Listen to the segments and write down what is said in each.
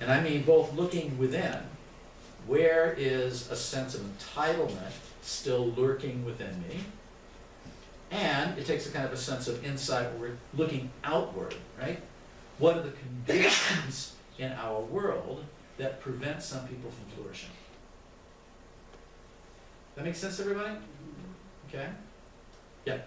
And I mean both looking within, where is a sense of entitlement still lurking within me? And it takes a kind of a sense of insight where we're looking outward, right? What are the conditions in our world that prevent some people from flourishing? That makes sense, everybody? Okay? Yeah.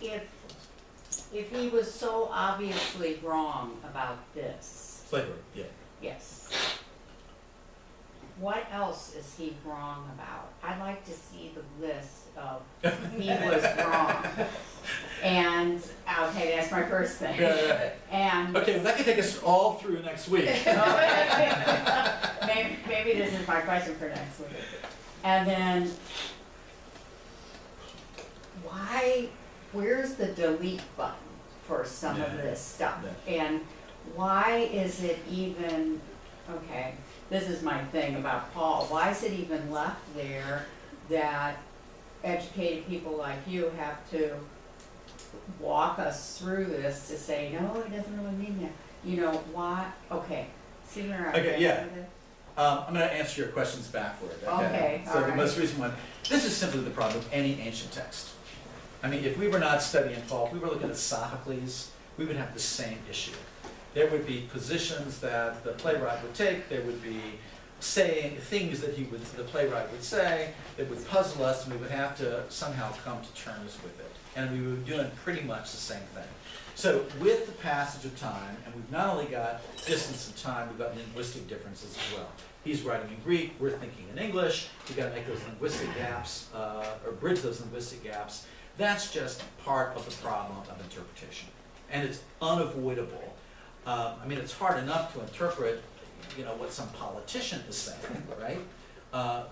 If he was so obviously wrong about this, Slavery, yeah. yes, what else is he wrong about? I'd like to see the list of he was wrong. And, okay, that's my first thing. Yeah. And Okay, well, that could take us all through next week. maybe this is my question for next week. And then, where's the delete button for some of this stuff? Yeah. And why is it even, okay, this is my thing about Paul, why is it even left there that educated people like you have to walk us through this to say, no, it doesn't really mean that. You know, why, okay, see where I'm Okay, yeah. with it? I'm going to answer your questions backward. Okay, So all the right. most recent one, this is simply the problem with any ancient text. I mean, if we were not studying Paul, if we were looking at Sophocles, we would have the same issue. There would be positions that the playwright would take, there would be saying things that the playwright would say that would puzzle us, and we would have to somehow come to terms with it. And we were doing pretty much the same thing. So with the passage of time, and we've not only got distance of time, we've got linguistic differences as well. He's writing in Greek, we're thinking in English, we've got to make those linguistic gaps, or bridge those linguistic gaps. That's just part of the problem of interpretation. And it's unavoidable. I mean, it's hard enough to interpret, you know, what some politician is saying, right?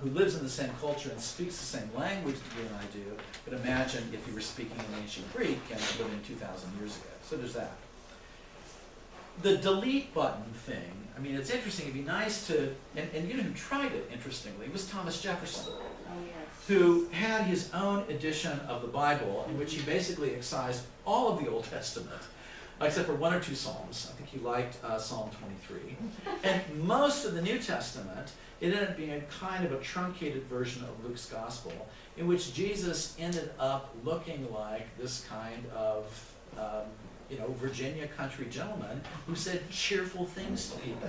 Who lives in the same culture and speaks the same language that you and I do, but imagine if you were speaking in ancient Greek and living 2,000 years ago. So there's that. The delete button thing, I mean, it's interesting, it'd be nice to, and you know who tried it, interestingly, was Thomas Jefferson, Oh, yes. who had his own edition of the Bible in which he basically excised all of the Old Testament, except for one or two Psalms. I think he liked Psalm 23. And most of the New Testament, it ended up being a kind of a truncated version of Luke's Gospel, in which Jesus ended up looking like this kind of, you know, Virginia country gentleman who said cheerful things to people.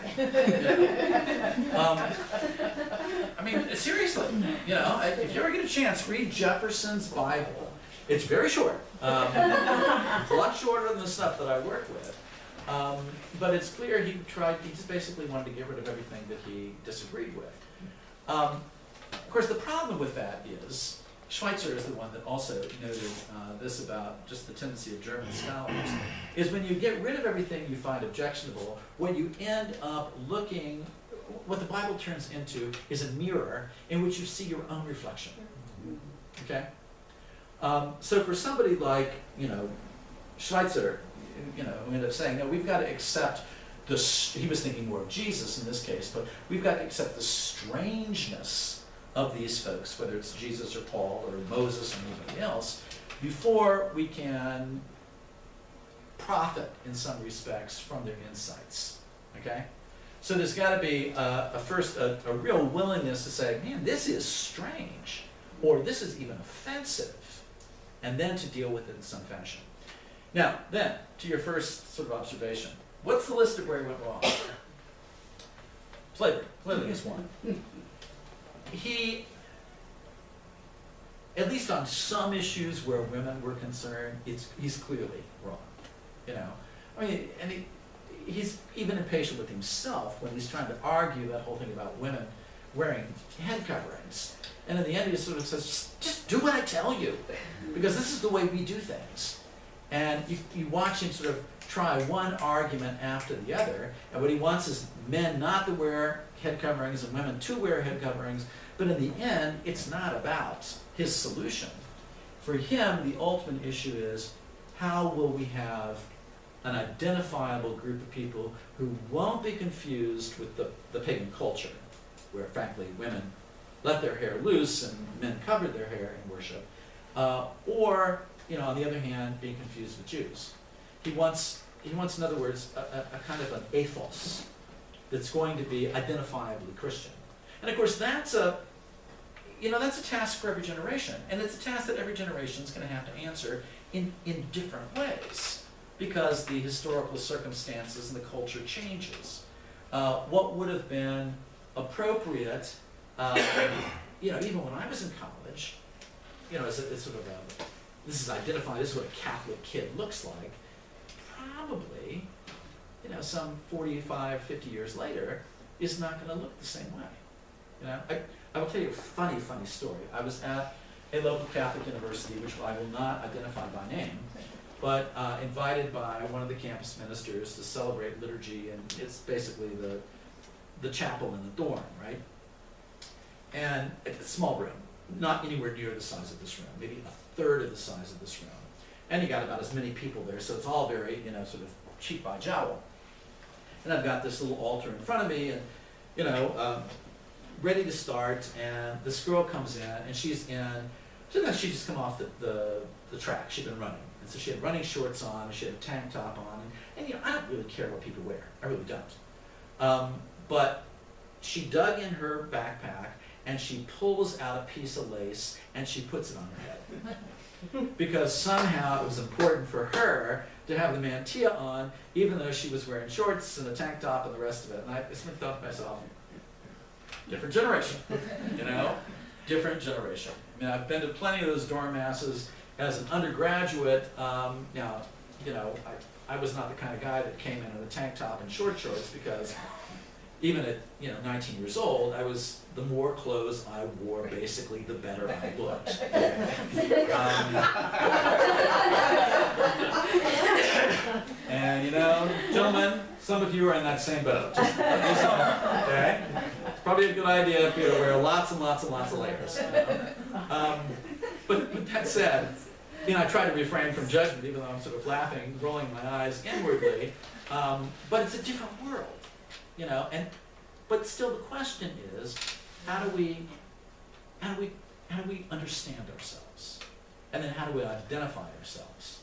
I mean, seriously, you know, if you ever get a chance, read Jefferson's Bible. It's very short. A lot shorter than the stuff that I work with. But it's clear he just basically wanted to get rid of everything that he disagreed with. Of course, the problem with that is, Schweitzer is the one that also noted this about just the tendency of German scholars, is when you get rid of everything you find objectionable, what you end up looking, what the Bible turns into is a mirror in which you see your own reflection. Okay? So for somebody like, you know, Schweitzer, you know, who ended up saying, no, we've got to accept he was thinking more of Jesus in this case, but we've got to accept the strangeness of these folks, whether it's Jesus or Paul or Moses or anybody else, before we can profit in some respects from their insights. Okay? So there's got to be first a real willingness to say, man, this is strange, or this is even offensive, and then to deal with it in some fashion. Now, then, to your first sort of observation, what's the list of where he went wrong? Slavery. Slavery is one. He, at least on some issues where women were concerned, he's clearly wrong. You know, I mean, and he's even impatient with himself when he's trying to argue that whole thing about women wearing head coverings. And in the end, he sort of says, just do what I tell you, because this is the way we do things. And you watch him sort of try one argument after the other, and what he wants is men not to wear head coverings and women to wear head coverings, but in the end, it's not about his solution. For him, the ultimate issue is, how will we have an identifiable group of people who won't be confused with the pagan culture, where frankly women let their hair loose and men covered their hair in worship, or, you know, on the other hand, being confused with Jews. He wants he wants, in other words, a kind of an ethos that's going to be identifiably Christian. And of course, that's a task for every generation, and it's a task that every generation is going to have to answer in different ways, because the historical circumstances and the culture changes. What would have been appropriate, even when I was in college, it's sort of this is identifying, this is what a Catholic kid looks like. Probably, some 45, 50 years later, is not going to look the same way. I will tell you a funny story. I was at a local Catholic university, which I will not identify by name, but invited by one of the campus ministers to celebrate liturgy, and it's basically the chapel in the dorm, right? And it's a small room, not anywhere near the size of this room, maybe a third of the size of this room. And you got about as many people there, so it's all very, sort of cheek by jowl. And I've got this little altar in front of me, and, ready to start, and this girl comes in, and she's just come off the track. She'd been running. And so she had running shorts on, and she had a tank top on, and I don't really care what people wear. I really don't. But she dug in her backpack, and she pulls out a piece of lace, and she puts it on her head. Because somehow it was important for her to have the mantilla on, even though she was wearing shorts and a tank top and the rest of it. And I just thought to myself, different generation, different generation. I mean, I've been to plenty of those dorm masses as an undergraduate. I was not the kind of guy that came in a tank top and shorts, because even at 19 years old, the more clothes I wore, basically, the better I looked. And gentlemen, some of you are in that same boat. Just let me know, okay? It's probably a good idea for you to wear lots and lots and lots of layers. But that said, I try to refrain from judgment, even though I'm sort of laughing, rolling my eyes inwardly. But it's a different world. But still the question is, how do we understand ourselves? And then how do we identify ourselves?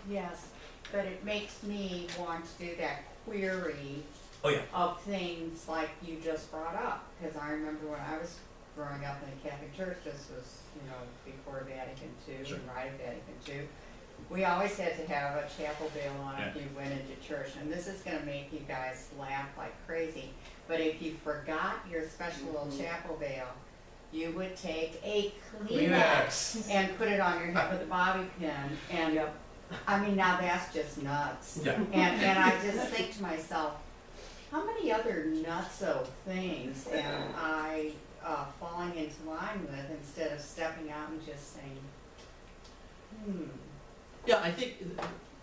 Yes, but it makes me want to do that query of things like you just brought up. Because I remember when I was growing up in a Catholic church, this was, before Vatican II, Sure. and right at Vatican II. We always had to have a chapel veil on if you went into church, and this is going to make you guys laugh like crazy. But if you forgot your special little chapel veil, you would take a Kleenex and put it on your head with a bobby pin. And I mean, now that's just nuts. Yeah. And I just think to myself, how many other nutso things am I falling into line with instead of stepping out and just saying, Yeah, I think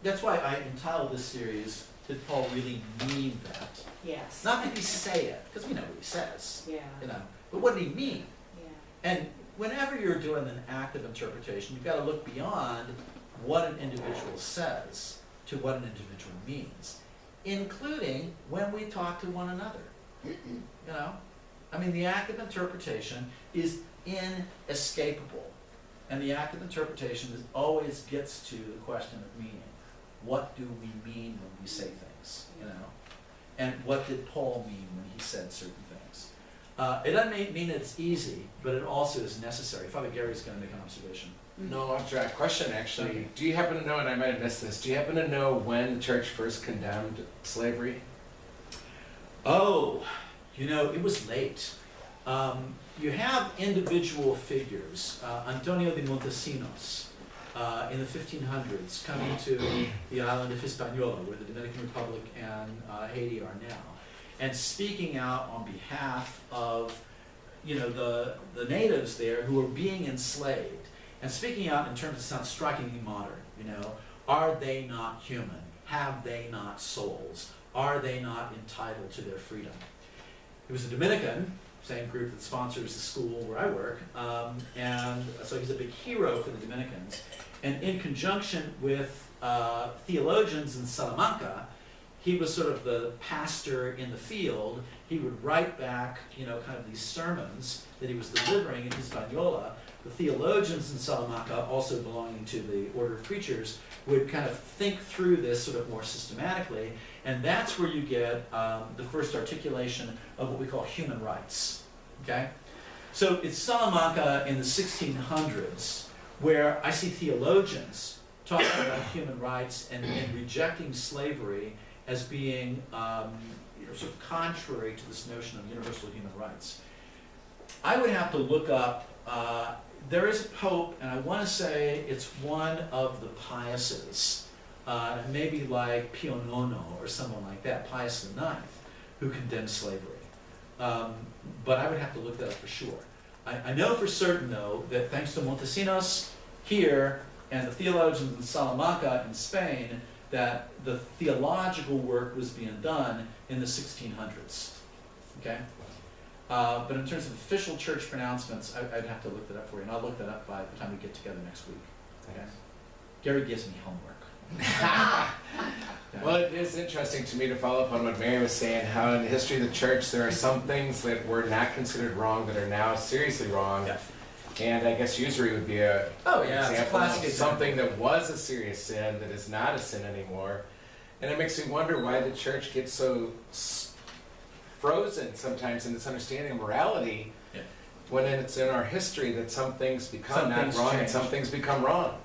that's why I entitled this series, Did Paul Really Mean That? Yes. Not that he say it, because we know what he says, Yeah. but what did he mean? Yeah. And whenever you're doing an active interpretation, you've got to look beyond what an individual says to what an individual means, including when we talk to one another. I mean, the active interpretation is inescapable. And the active interpretation always gets to the question of meaning. What do we mean when we say things, And what did Paul mean when he said certain things? It doesn't mean it's easy, but it also is necessary. Father Gary's going to make an observation. No abstract question, actually. Do you happen to know, and I might have missed this, do you happen to know when the church first condemned slavery? Oh, it was late. You have individual figures, Antonio de Montesinos, in the 1500s, coming to the island of Hispaniola, where the Dominican Republic and Haiti are now, and speaking out on behalf of, the natives there who were being enslaved, and speaking out in terms that sound strikingly modern. Are they not human? Have they not souls? Are they not entitled to their freedom? He was a Dominican, same group that sponsors the school where I work, and so he's a big hero for the Dominicans. And in conjunction with theologians in Salamanca, he was sort of the pastor in the field. He would write back, kind of these sermons that he was delivering in Hispaniola. The theologians in Salamanca, also belonging to the order of preachers, would kind of think through this sort of more systematically, and that's where you get the first articulation of what we call human rights, okay? So it's Salamanca in the 1600s where I see theologians talking about human rights and rejecting slavery as being sort of contrary to this notion of universal human rights. I would have to look up, there is a pope, and I want to say it's one of the Piuses, maybe like Pio IX or someone like that, Pius IX, who condemned slavery. But I would have to look that up for sure. I know for certain, though, that thanks to Montesinos here and the theologians in Salamanca in Spain, that the theological work was being done in the 1600s. Okay? But in terms of official church pronouncements, I'd have to look that up for you, and I'll look that up by the time we get together next week. Okay? Gary gives me homework. Well, it is interesting to me to follow up on what Mary was saying, how in the history of the church there are some things that were not considered wrong that are now seriously wrong. Yeah. And I guess usury would be a it's a classic of something that was a serious sin that is not a sin anymore. And it makes me wonder why the church gets so frozen sometimes in its understanding of morality, when it's in our history that some things become not wrong change. And some things become wrong.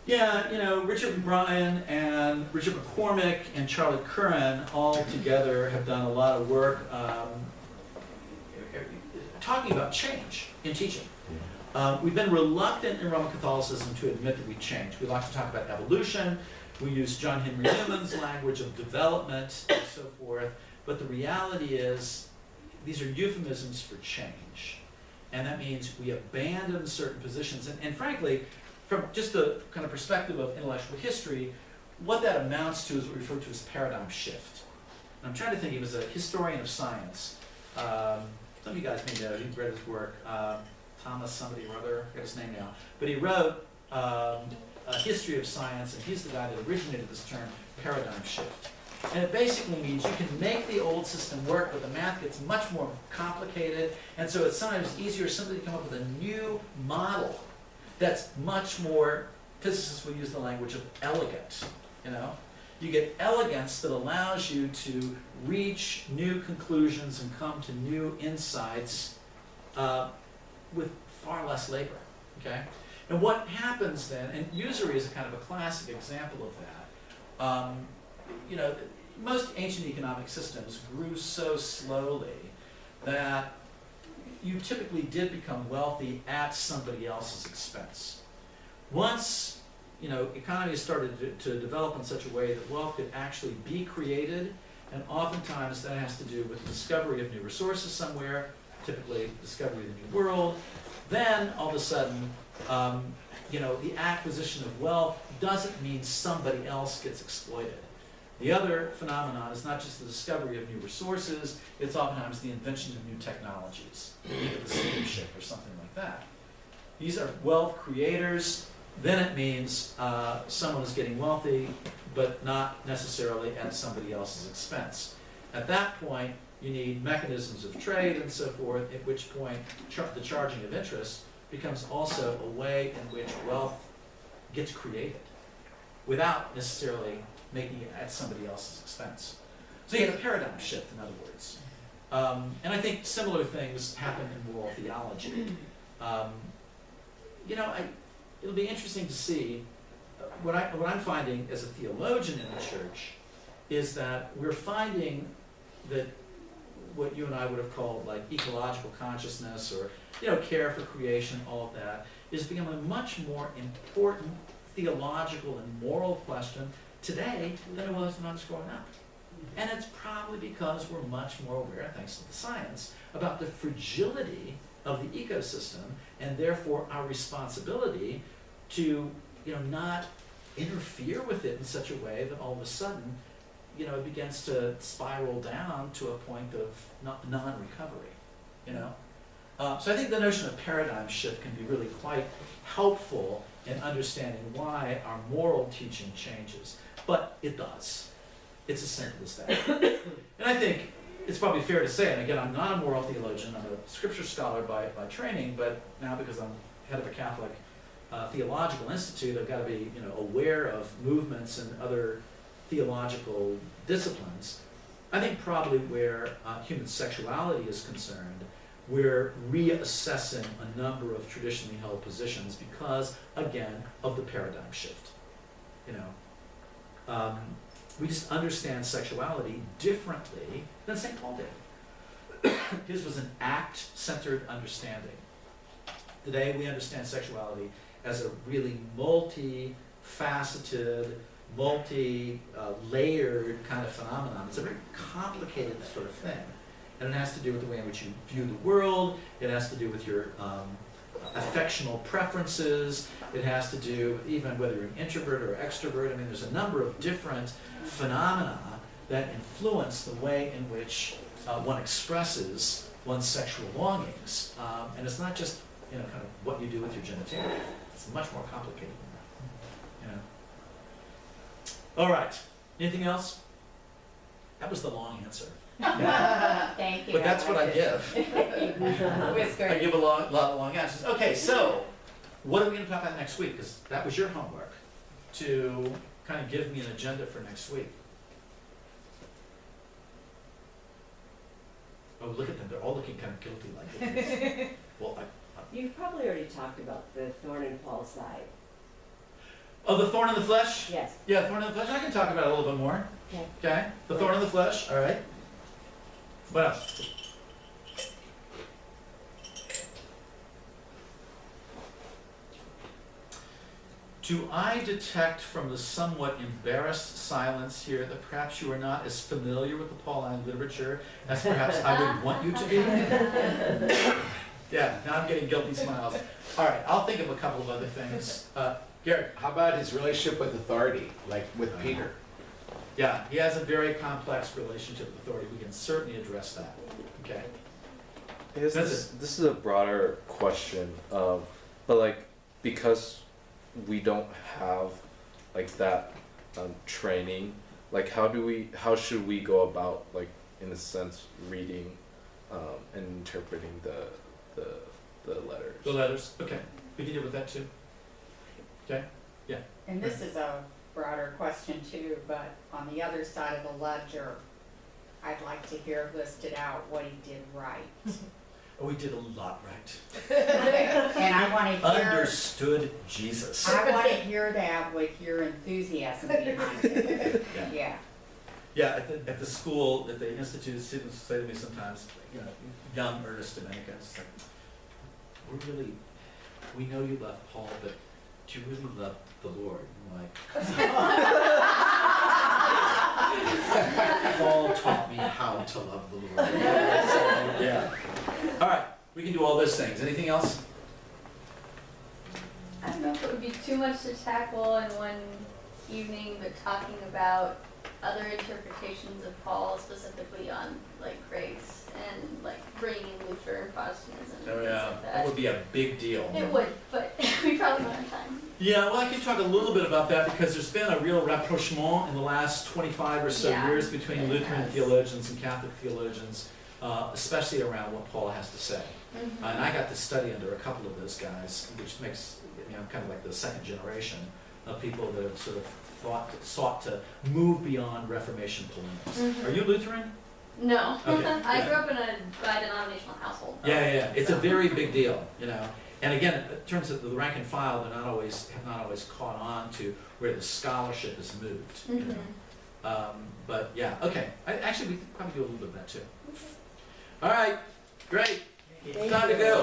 Yeah, Richard Bryan and Richard McCormick and Charlie Curran all together have done a lot of work talking about change in teaching. We've been reluctant in Roman Catholicism to admit that we change. We like to talk about evolution. We use John Henry Newman's language of development and so forth. But the reality is, these are euphemisms for change. And that means we abandon certain positions. And frankly, from just the kind of perspective of intellectual history, what that amounts to is what we refer to as paradigm shift. And I'm trying to think, he was a historian of science. Some of you guys may know, you've read his work. Thomas somebody or other, I forget his name now. But he wrote a history of science, and he's the guy that originated this term, paradigm shift. And it basically means you can make the old system work, but the math gets much more complicated, and so it's sometimes easier simply to come up with a new model that's much more, physicists will use the language of elegant, You get elegance that allows you to reach new conclusions and come to new insights with far less labor, okay? And what happens then, and usury is a kind of a classic example of that. Most ancient economic systems grew so slowly that you typically did become wealthy at somebody else's expense. Once, economies started to develop in such a way that wealth could actually be created, and oftentimes that has to do with the discovery of new resources somewhere, typically discovery of the new world, then all of a sudden, the acquisition of wealth doesn't mean somebody else gets exploited. The other phenomenon is not just the discovery of new resources, it's oftentimes the invention of new technologies, the steamship or something like that. These are wealth creators, then it means someone is getting wealthy, but not necessarily at somebody else's expense. At that point, you need mechanisms of trade and so forth, at which point the charging of interest becomes also a way in which wealth gets created without necessarily making it at somebody else's expense. So you get a paradigm shift, in other words. And I think similar things happen in moral theology. It'll be interesting to see, what I'm finding as a theologian in the church is that we're finding that what you and I would have called like ecological consciousness or care for creation, all of that, is becoming a much more important theological and moral question today than it was when I was growing up. And it's probably because we're much more aware, thanks to the science, about the fragility of the ecosystem and therefore our responsibility to not interfere with it in such a way that all of a sudden it begins to spiral down to a point of non-recovery, So I think the notion of paradigm shift can be really quite helpful in understanding why our moral teaching changes. But it does. It's as simple as that. And I think it's probably fair to say, and again, I'm not a moral theologian, I'm a scripture scholar by training, but now because I'm head of a Catholic theological institute, I've got to be aware of movements and other theological disciplines. I think probably where human sexuality is concerned, we're reassessing a number of traditionally held positions because, again, of the paradigm shift. We just understand sexuality differently than St. Paul did. His was an act-centered understanding. Today we understand sexuality as a really multi-faceted, multi-layered kind of phenomenon. It's a very complicated sort of thing. And it has to do with the way in which you view the world. It has to do with your affectional preferences. It has to do with even whether you're an introvert or extrovert. I mean, there's a number of different phenomena that influence the way in which one expresses one's sexual longings. And it's not just kind of what you do with your genitalia. It's much more complicated than that. All right. Anything else? That was the long answer. Thank you. But that's what I give. Whisker. I give a lot of long answers. Okay, so what are we going to talk about next week? Because that was your homework, to kind of give me an agenda for next week. Oh, look at them. They're all looking kind of guilty like this. Well, You've probably already talked about the thorn in Paul's side. oh, the thorn in the flesh? Yes. Yeah, thorn in the flesh. I can talk about it a little bit more. Okay. Okay? The thorn in the flesh. All right. What else? Do I detect from the somewhat embarrassed silence here that perhaps you are not as familiar with the Pauline literature as perhaps I would want you to be? Yeah, now I'm getting guilty smiles. All right, I'll think of a couple of other things. Gary? How about his relationship with authority, like with Peter? Yeah, he has a very complex relationship with authority. We can certainly address that. Okay. I guess That's this is a broader question, but like because we don't have like that training, like how should we go about, like, in a sense, reading and interpreting the letters? The letters. Okay. We can deal with that too. Okay. Yeah. And this is a broader question too, but on the other side of the ledger, I'd like to hear listed out what he did right. Oh, we did a lot right. And I want to hear, Understood Jesus. I want to hear that with your enthusiasm behind it. Yeah. Yeah, at the school, at the institute, students say to me sometimes, young earnest Dominicans, like, we know you love Paul, but do you really love the Lord? I'm like, Paul taught me how to love the Lord. So, yeah. All right, we can do all those things. Anything else? I don't know if it would be too much to tackle in one evening, but talking about other interpretations of Paul, specifically on like grace and like bringing in Luther and Protestantism and things like That would be a big deal. It would, but we probably don't have time. Yeah, well, I can talk a little bit about that because there's been a real rapprochement in the last 25 or so years between Lutheran theologians and Catholic theologians, especially around what Paul has to say. Mm-hmm. And I got to study under a couple of those guys, which makes kind of like the second generation of people that have sort of sought to move beyond Reformation polemics. Mm-hmm. Are you Lutheran? No, Okay, I grew up in a bi-denominational household. Though, Yeah. It's a so. very big deal, And again, in terms of the rank and file, have not always caught on to where the scholarship has moved. But yeah, okay. Actually, we could probably do a little bit of that too. All right, great. Time to go.